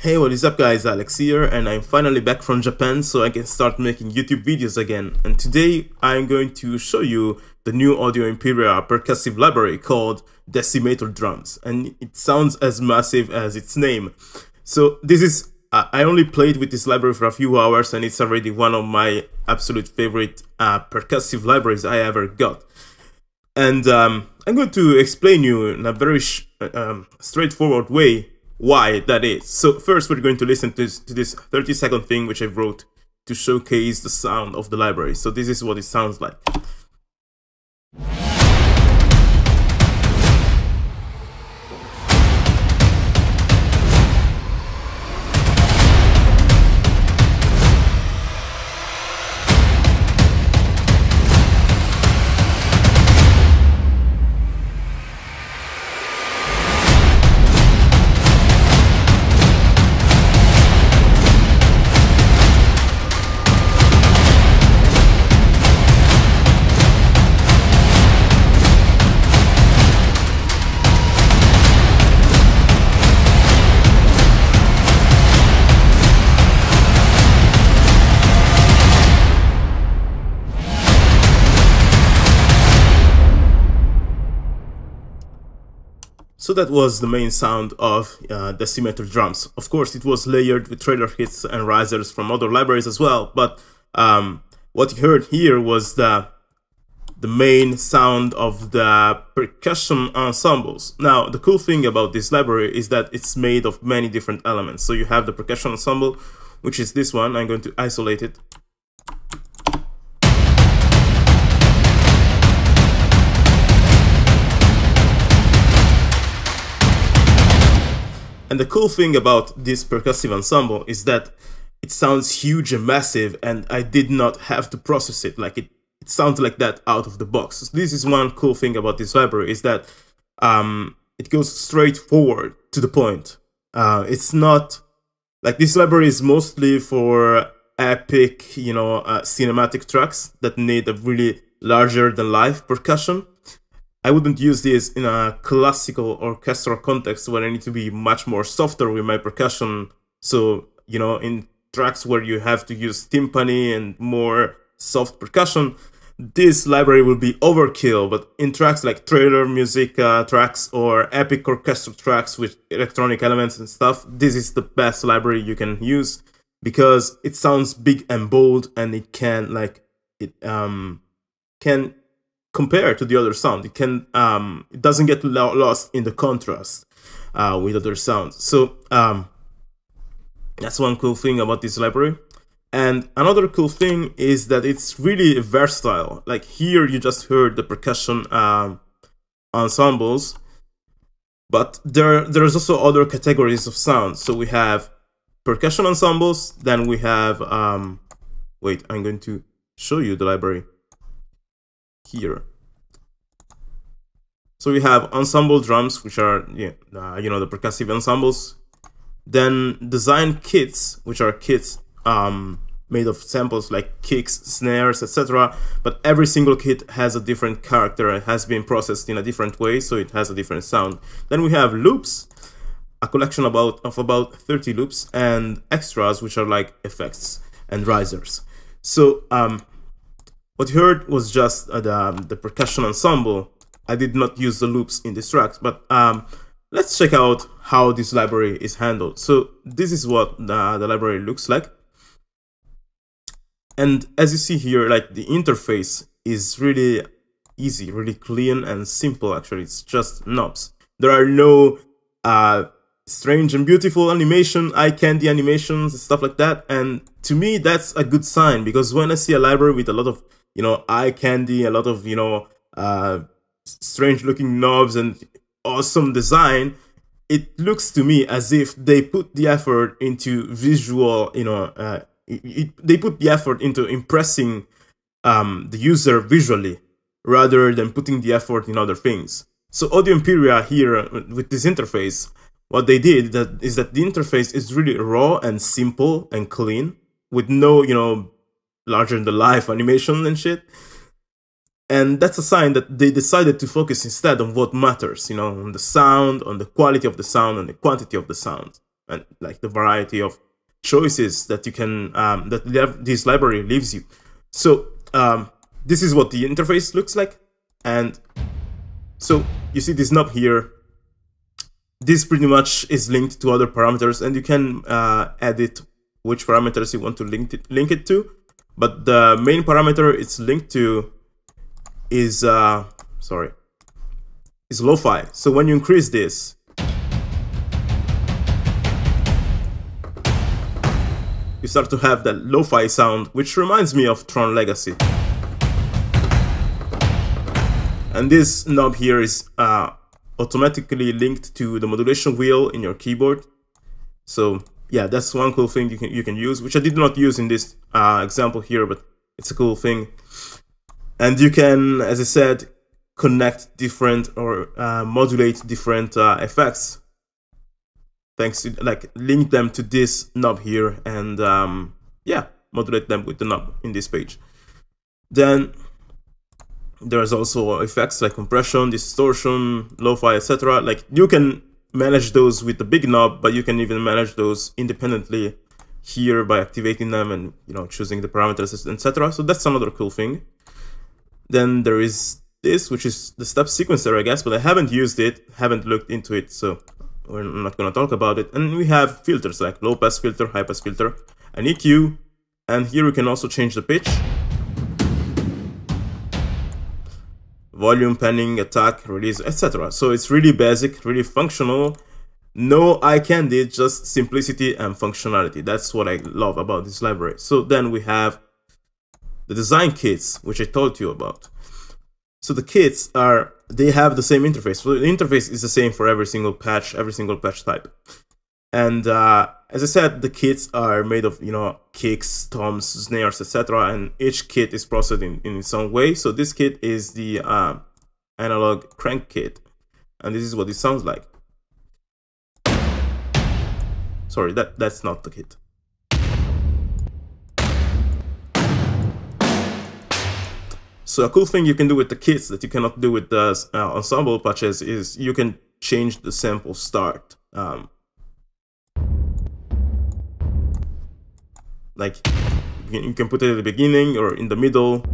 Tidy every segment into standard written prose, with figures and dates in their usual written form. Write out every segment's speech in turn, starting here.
Hey, what is up guys, Alex here, and I'm finally back from Japan so I can start making YouTube videos again. And today I'm going to show you the new Audio Imperia percussive library called Decimator Drums, and it sounds as massive as its name. So this is, I only played with this library for a few hours and it's already one of my absolute favorite percussive libraries I ever got. And I'm going to explain you in a very straightforward way why that is. So first we're going to listen to this 30-second thing which I wrote to showcase the sound of the library. So this is what it sounds like. So that was the main sound of Decimator Drums. Of course, it was layered with trailer hits and risers from other libraries as well, but what you heard here was the main sound of the percussion ensembles. Now, the cool thing about this library is that it's made of many different elements. So you have the percussion ensemble, which is this one. I'm going to isolate it. And the cool thing about this percussive ensemble is that it sounds huge and massive, and I did not have to process it. Like it sounds like that out of the box. So this is one cool thing about this library, is that it goes straight forward to the point. It's not like, this library is mostly for epic, cinematic tracks that need a really larger than life percussion. I wouldn't use this in a classical orchestral context where I need to be much more softer with my percussion. So, in tracks where you have to use timpani and more soft percussion, this library will be overkill. But in tracks like trailer music tracks or epic orchestral tracks with electronic elements and stuff, this is the best library you can use because it sounds big and bold, and it can can compare to the other sound. It can it doesn't get lost in the contrast with other sounds. So that's one cool thing about this library. And another cool thing is that it's really versatile. Like here you just heard the percussion ensembles, but there's also other categories of sounds. So we have percussion ensembles, then we have wait, I'm going to show you the library here. So we have ensemble drums, which are the percussive ensembles. Then design kits, which are kits made of samples like kicks, snares, etc. But every single kit has a different character. It has been processed in a different way, so it has a different sound. Then we have loops, a collection of about 30 loops, and extras, which are like effects and risers. So what you heard was just the percussion ensemble. I did not use the loops in these tracks, but let's check out how this library is handled. So this is what the library looks like. And as you see here, like the interface is really easy, really clean and simple. Actually, it's just knobs. There are no strange and beautiful animation, eye candy animations and stuff like that. And to me, that's a good sign, because when I see a library with a lot of eye candy, a lot of strange looking knobs and awesome design, it looks to me as if they put the effort into visual, they put the effort into impressing the user visually rather than putting the effort in other things. So Audio Imperia here with this interface, what they did is that the interface is really raw and simple and clean, with no larger than life animation and shit. And that's a sign that they decided to focus instead on what matters, on the sound, on the quality of the sound, and the quantity of the sound. and like the variety of choices that you can this library leaves you. So this is what the interface looks like, and so you see this knob here. This pretty much is linked to other parameters, and you can edit which parameters you want to link it to. But the main parameter it's linked to is lo-fi. So when you increase this, you start to have that lo-fi sound, which reminds me of Tron Legacy. And this knob here is automatically linked to the modulation wheel in your keyboard. So yeah, that's one cool thing you can use, which I did not use in this example here, but it's a cool thing. And you can, as I said, connect different or modulate different effects. Thanks to, like, link them to this knob here, and yeah, modulate them with the knob in this page. Then there's also effects like compression, distortion, lo-fi, etc. Like, you can manage those with the big knob, but you can even manage those independently here by activating them and, you know, choosing the parameters, etc. So that's another cool thing. Then there is this, which is the step sequencer, I guess, but I haven't used it, haven't looked into it, so we're not going to talk about it. And we have filters like low pass filter, high pass filter, an EQ, and here we can also change the pitch, volume, panning, attack, release, etc. So it's really basic, really functional. No eye candy, just simplicity and functionality. That's what I love about this library. So then we have the design kits, which I told you about. So the kits they have the same interface. So the interface is the same for every single patch type. And as I said, the kits are made of, you know, kicks, toms, snares, etc. And each kit is processed in its own way. So this kit is the analog crank kit, and this is what it sounds like. Sorry, that's not the kit. So a cool thing you can do with the kits that you cannot do with the ensemble patches is you can change the sample start. Like, you can put it at the beginning or in the middle.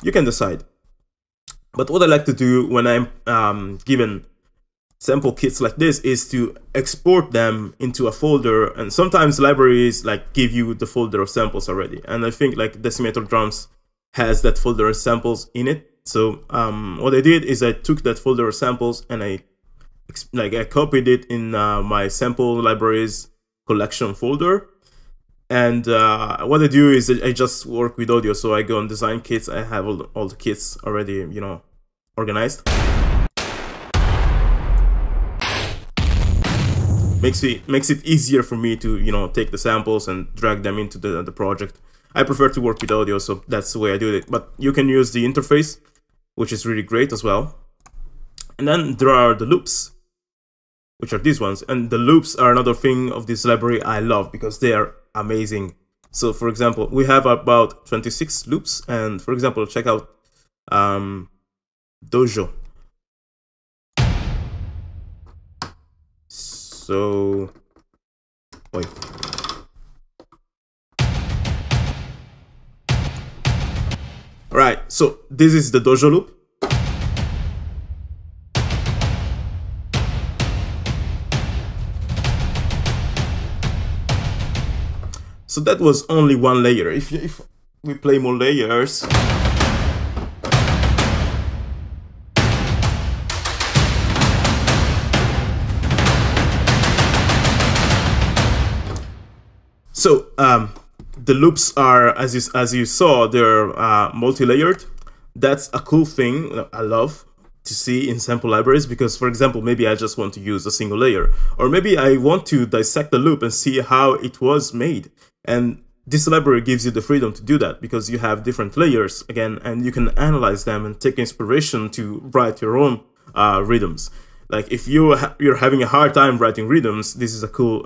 You can decide. But what I like to do when I'm given sample kits like this is to export them into a folder, and sometimes libraries like give you the folder of samples already, and I think like Decimator Drums has that folder of samples in it. So what I did is I took that folder of samples and I copied it in my sample libraries collection folder. And what I do is I just work with audio. So I go on design kits. I have all the kits already, you know, organized. Makes it easier for me to, you know, take the samples and drag them into the project. I prefer to work with audio, so that's the way I do it. But you can use the interface, which is really great as well. And then there are the loops, which are these ones. And the loops are another thing of this library I love because they are amazing. So for example, we have about 26 loops, and for example, check out Dojo. So wait. Alright, so this is the Dojo loop. So that was only one layer. If we play more layers, so the loops are, as you saw, they're multi-layered. That's a cool thing I love to see in sample libraries, because for example, maybe I just want to use a single layer, or maybe I want to dissect the loop and see how it was made. And this library gives you the freedom to do that, because you have different layers again, and you can analyze them and take inspiration to write your own rhythms. Like if you're having a hard time writing rhythms, this is a cool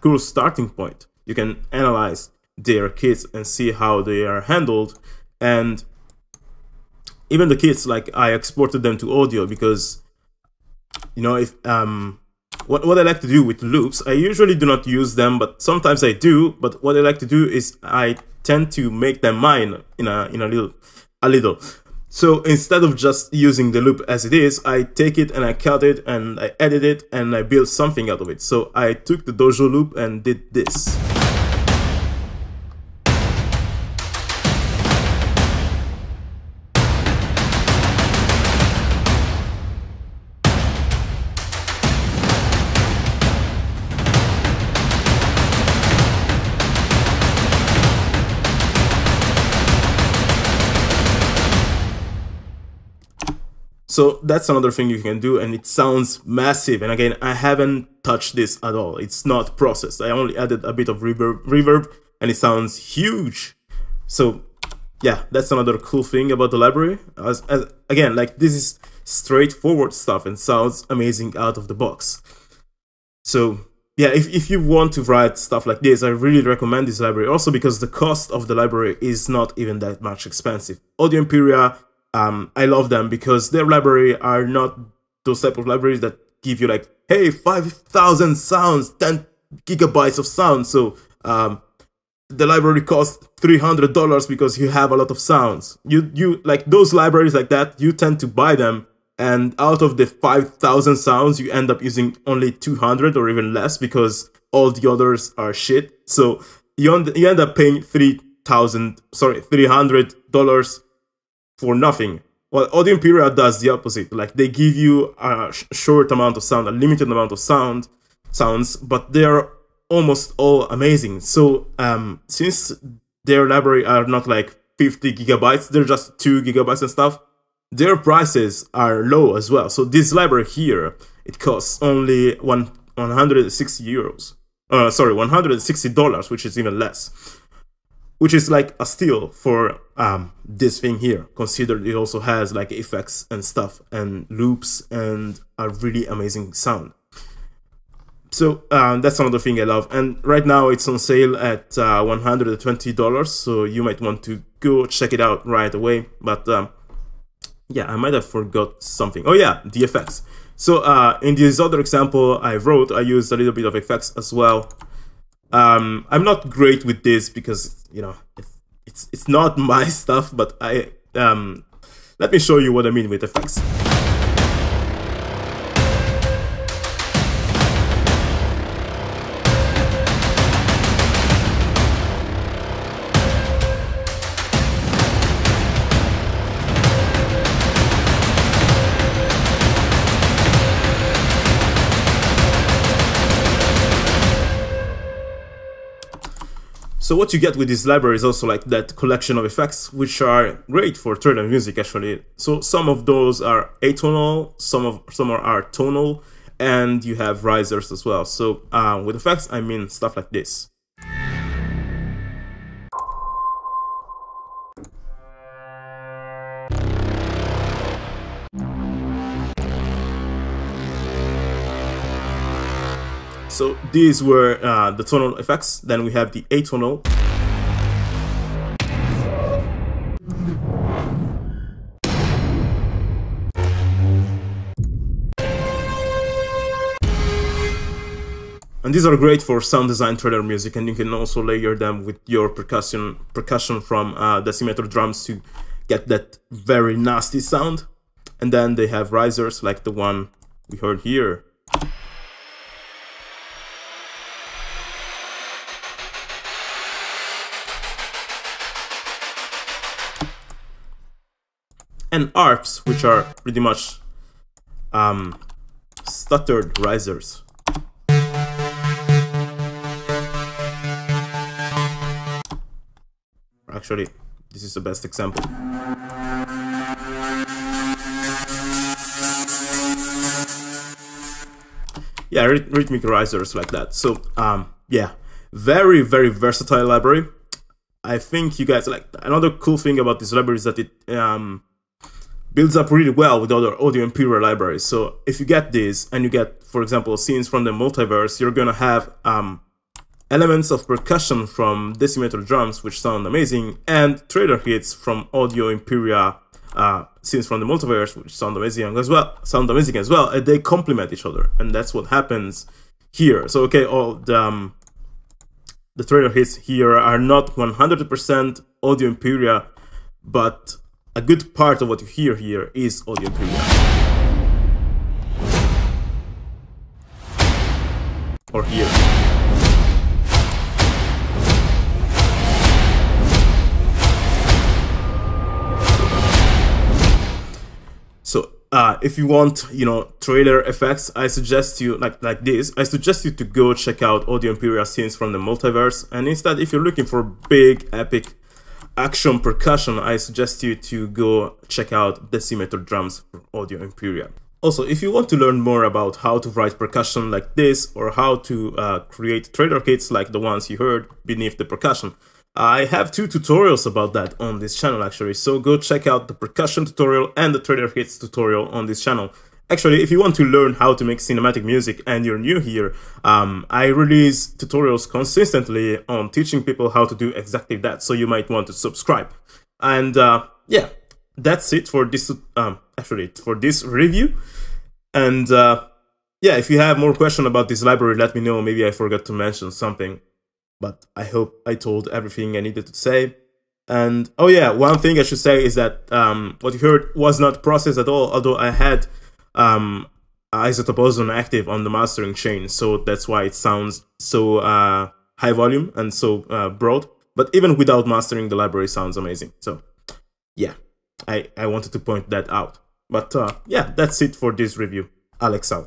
cool starting point. You can analyze their kits and see how they are handled. And even the kits, like I exported them to audio because, you know, if what I like to do with loops, I usually do not use them, but sometimes I do. But what I like to do is I tend to make them mine in a little. So instead of just using the loop as it is, I take it and I cut it and I edit it and I build something out of it. So I took the dojo loop and did this. So that's another thing you can do, and it sounds massive. And again, I haven't touched this at all. It's not processed. I only added a bit of reverb and it sounds huge. So yeah, that's another cool thing about the library. Again, like, this is straightforward stuff and sounds amazing out of the box. So yeah, if you want to write stuff like this, I really recommend this library. Also because the cost of the library is not even that much expensive. Audio Imperia, I love them because their library are not those type of libraries that give you like, hey, 5,000 sounds, 10 gigabytes of sound. So the library costs $300 because you have a lot of sounds. You like those libraries like that, you tend to buy them, and out of the 5,000 sounds, you end up using only 200 or even less because all the others are shit. So you end up paying $300 for nothing. Well, Audio Imperia does the opposite. Like, they give you a short amount of sound, a limited amount of sounds, but they're almost all amazing. So since their library are not like 50 gigabytes, they're just 2 gigabytes and stuff, their prices are low as well. So this library here, it costs only 160 euros. $160, which is even less. Which is like a steal for this thing here, considered it also has like effects and stuff and loops and a really amazing sound. So that's another thing I love. And right now it's on sale at $120, so you might want to go check it out right away. But yeah, I might have forgot something. Oh yeah, the effects. So in this other example I wrote, I used a little bit of effects as well. I'm not great with this because, you know, it's not my stuff, but let me show you what I mean with effects. So what you get with this library is also like that collection of effects, which are great for trailer music actually. So some of those are atonal, some are tonal, and you have risers as well. So with effects, I mean stuff like this. So these were the tonal effects. Then we have the atonal. And these are great for sound design trailer music, and you can also layer them with your percussion from Decimator Drums to get that very nasty sound. And then they have risers like the one we heard here. And arps, which are pretty much stuttered risers. Actually, this is the best example. Yeah, rhythmic risers like that. So yeah, very versatile library. I think you guys like. Another cool thing about this library is that it builds up really well with other Audio Imperia libraries. So if you get this and you get, for example, scenes from the multiverse, you're gonna have elements of percussion from Decimator Drums, which sound amazing, and trailer hits from Audio Imperia scenes from the multiverse, which sound amazing as well, and they complement each other, and that's what happens here. So okay, all the trailer hits here are not 100% audio Imperia, but a good part of what you hear here is audio Imperia. Or here. So if you want, you know, trailer effects, I suggest you like this. I suggest you to go check out Audio Imperia scenes from the multiverse. And instead, if you're looking for big, epic action percussion, I suggest you to go check out Decimator Drums for Audio Imperia. Also, if you want to learn more about how to write percussion like this, or how to create trailer kits like the ones you heard beneath the percussion, I have 2 tutorials about that on this channel actually, so go check out the percussion tutorial and the trailer kits tutorial on this channel. Actually, if you want to learn how to make cinematic music and you're new here, I release tutorials consistently on teaching people how to do exactly that, so you might want to subscribe. And yeah, that's it for this for this review. And yeah, if you have more questions about this library, let me know. Maybe I forgot to mention something, but I hope I told everything I needed to say. And oh yeah, one thing I should say is that what you heard was not processed at all, although I had isotope ozone active on the mastering chain, so that's why it sounds so high volume and so broad. But even without mastering, the library sounds amazing. So yeah, I wanted to point that out. But yeah, that's it for this review. Alex out.